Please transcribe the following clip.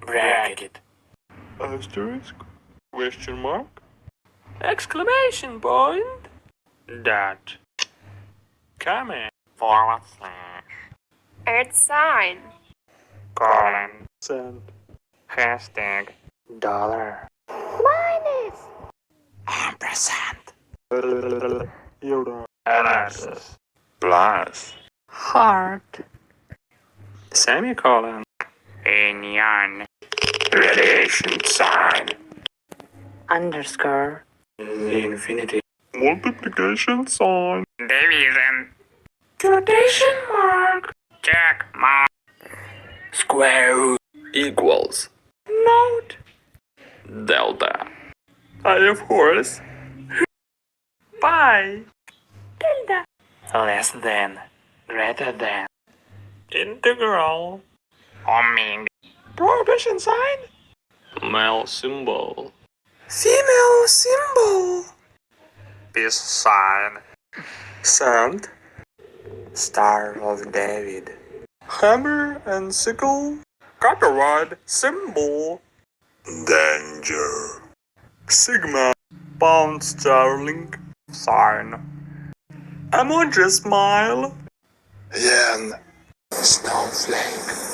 Bracket. Asterisk? Question mark? Exclamation point. Dot. Comment. @ sign. Colon. Cent. Hashtag. Dollar. Minus. Ampersand. Euro. Plus. Plus. Heart. Semicolon. Union. Relation sign. Underscore. Infinity. Multiplication sign. Division. Quotation mark. Check mark. Square root. Equals. Note. Delta. I have horse. Pi. Tilde. Less than. Greater than. Integral. Omega. Prohibition sign. Male symbol. Female symbol. Peace sign. Sand. Star of David. Hammer and sickle. Copperwood symbol. Danger. Sigma. Pound sterling. Sign. Emoji smile. Yen. Snowflake.